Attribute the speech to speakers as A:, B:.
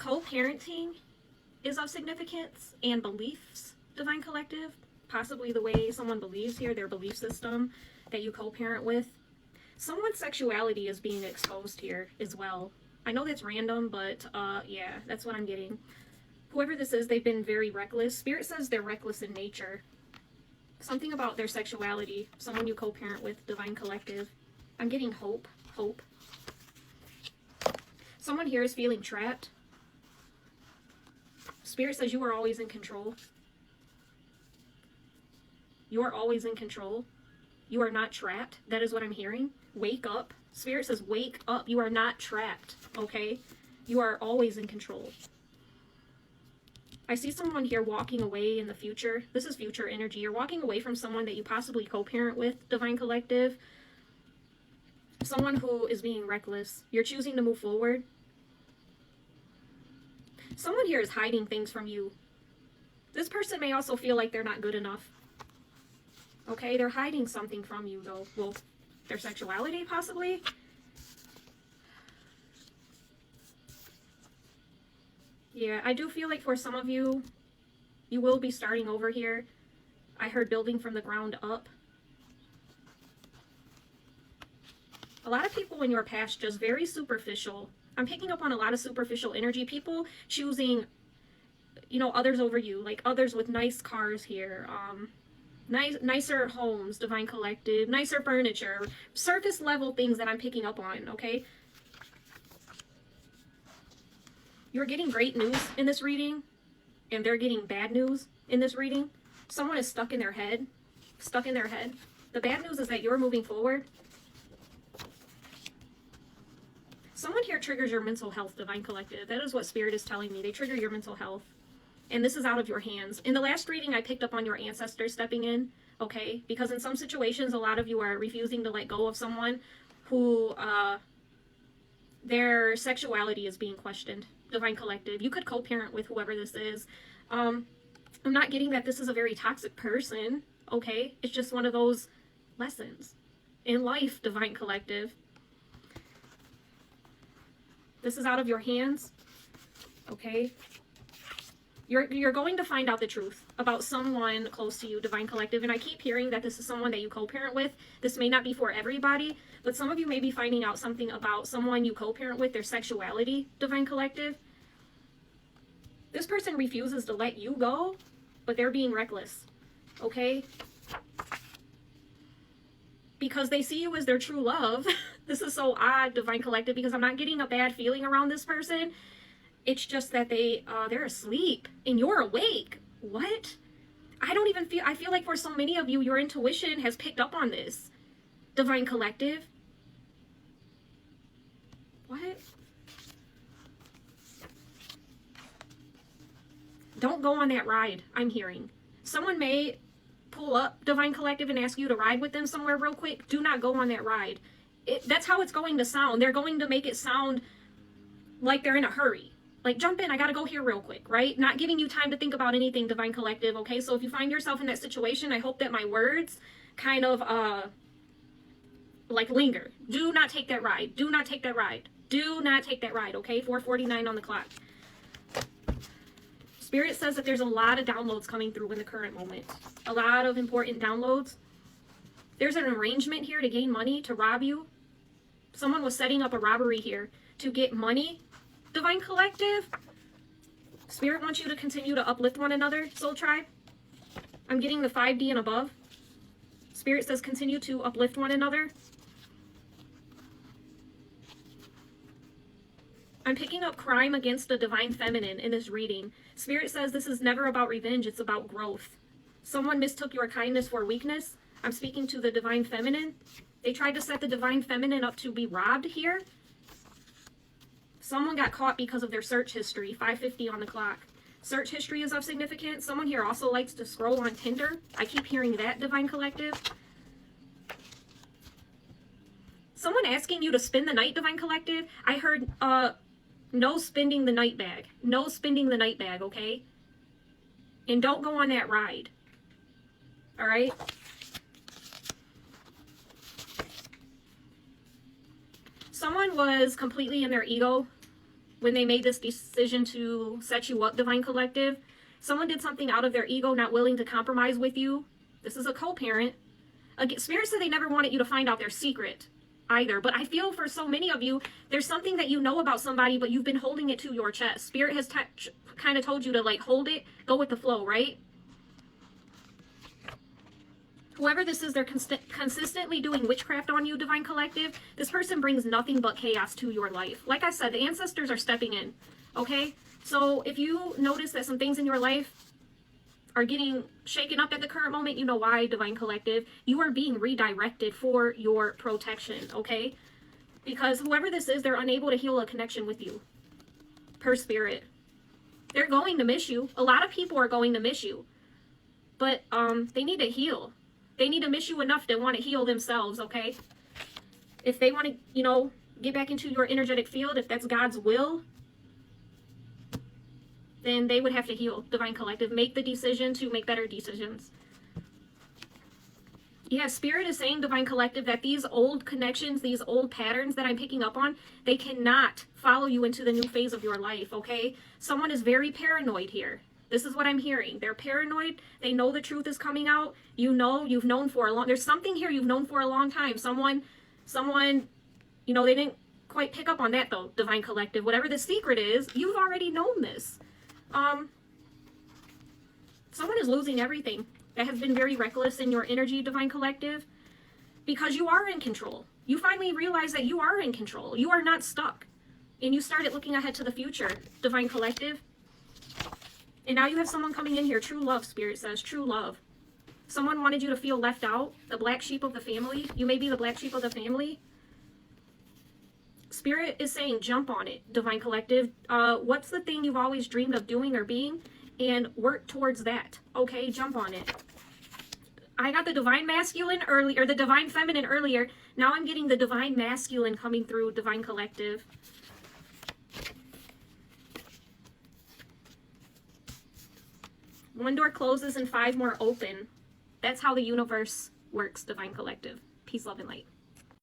A: Co-parenting is of significance, and beliefs, Divine Collective. Possibly the way someone believes here, their belief system that you co-parent with. Someone's sexuality is being exposed here as well. I know that's random, but yeah, that's what I'm getting. Whoever this is, they've been very reckless. Spirit says they're reckless in nature. Something about their sexuality. Someone you co-parent with, Divine Collective. I'm getting hope. Hope. Someone here is feeling trapped. Spirit says you are always in control. You are always in control. You are not trapped. That is what I'm hearing. Wake up. Spirit says wake up. You are not trapped. Okay? You are always in control. I see someone here walking away in the future. This is future energy. You're walking away from someone that you possibly co-parent with, Divine Collective. Someone who is being reckless. You're choosing to move forward. Someone here is hiding things from you. This person may also feel like they're not good enough. Okay, they're hiding something from you though. Well, their sexuality possibly. Yeah, I do feel like for some of you, you will be starting over here. I heard building from the ground up. A lot of people in your past just very superficial. I'm picking up on a lot of superficial energy. People choosing, you know, others over you. Like others with nice cars here. Nicer homes, Divine Collective. Nicer furniture. Surface level things that I'm picking up on, okay? You're getting great news in this reading. And they're getting bad news in this reading. Someone is stuck in their head. Stuck in their head. The bad news is that you're moving forward. Someone here triggers your mental health, Divine Collective. That is what Spirit is telling me. They trigger your mental health. And this is out of your hands. In the last reading, I picked up on your ancestors stepping in, okay? Because in some situations, a lot of you are refusing to let go of someone who, their sexuality is being questioned, Divine Collective. You could co-parent with whoever this is. I'm not getting that this is a very toxic person, okay? It's just one of those lessons in life, Divine Collective. This is out of your hands, okay? You're going to find out the truth about someone close to you, Divine Collective, and I keep hearing that this is someone that you co-parent with. This may not be for everybody, but some of you may be finding out something about someone you co-parent with, their sexuality, Divine Collective. This person refuses to let you go, but they're being reckless, okay? Because they see you as their true love. This is so odd, Divine Collective, because I'm not getting a bad feeling around this person. It's just that they're asleep and you're awake. What? I feel like for so many of you, your intuition has picked up on this, Divine Collective. What? Don't go on that ride, I'm hearing. Someone may pull up, Divine Collective, and ask you to ride with them somewhere real quick. Do not go on that ride. That's how it's going to sound. They're going to make it sound like they're in a hurry. Like, jump in, I gotta go here real quick, right? Not giving you time to think about anything, Divine Collective, okay? So if you find yourself in that situation, I hope that my words kind of, like, linger. Do not take that ride. Do not take that ride. Do not take that ride, okay? 4:49 on the clock. Spirit says that there's a lot of downloads coming through in the current moment. A lot of important downloads. There's an arrangement here to gain money, to rob you. Someone was setting up a robbery here to get money, Divine Collective. Spirit wants you to continue to uplift one another, Soul Tribe. I'm getting the 5D and above. Spirit says continue to uplift one another. I'm picking up crime against the Divine Feminine in this reading. Spirit says this is never about revenge, it's about growth. Someone mistook your kindness for weakness. I'm speaking to the Divine Feminine. They tried to set the Divine Feminine up to be robbed here. Someone got caught because of their search history, 5:50 on the clock. Search history is of significance. Someone here also likes to scroll on Tinder. I keep hearing that, Divine Collective. Someone asking you to spend the night, Divine Collective. I heard, no spending the night bag. No spending the night bag, okay? And don't go on that ride. All right? Someone was completely in their ego when they made this decision to set you up, Divine Collective. Someone did something out of their ego, not willing to compromise with you. This is a co-parent. Spirit said they never wanted you to find out their secret either. But I feel for so many of you, there's something that you know about somebody, but you've been holding it to your chest. Spirit has kind of told you to like hold it, go with the flow, right? Whoever this is, they're consistently doing witchcraft on you, Divine Collective. This person brings nothing but chaos to your life. Like I said, the ancestors are stepping in, okay? So if you notice that some things in your life are getting shaken up at the current moment, you know why, Divine Collective. You are being redirected for your protection, okay? Because whoever this is, they're unable to heal a connection with you, per Spirit. They're going to miss you. A lot of people are going to miss you. But they need to heal. They need to miss you enough to want to heal themselves, okay? If they want to, you know, get back into your energetic field, if that's God's will, then they would have to heal, Divine Collective. Make the decision to make better decisions. Yeah, Spirit is saying, Divine Collective, that these old connections, these old patterns that I'm picking up on, they cannot follow you into the new phase of your life, okay? Someone is very paranoid here. This is what I'm hearing. They're paranoid. They know the truth is coming out. You know, you've known for a long... There's something here you've known for a long time. Someone, you know, they didn't quite pick up on that, though, Divine Collective. Whatever the secret is, you've already known this. Someone is losing everything that has been very reckless in your energy, Divine Collective, because you are in control. You finally realize that you are in control. You are not stuck. And you started looking ahead to the future, Divine Collective. And now you have someone coming in here. True love, Spirit says. True love. Someone wanted you to feel left out. The black sheep of the family. You may be the black sheep of the family. Spirit is saying jump on it, Divine Collective. What's the thing you've always dreamed of doing or being? And work towards that. Okay, jump on it. I got the Divine Masculine earlier, or the Divine Feminine earlier. Now I'm getting the Divine Masculine coming through, Divine Collective. One door closes and 5 more open. That's how the universe works, Divine Collective. Peace, love, and light.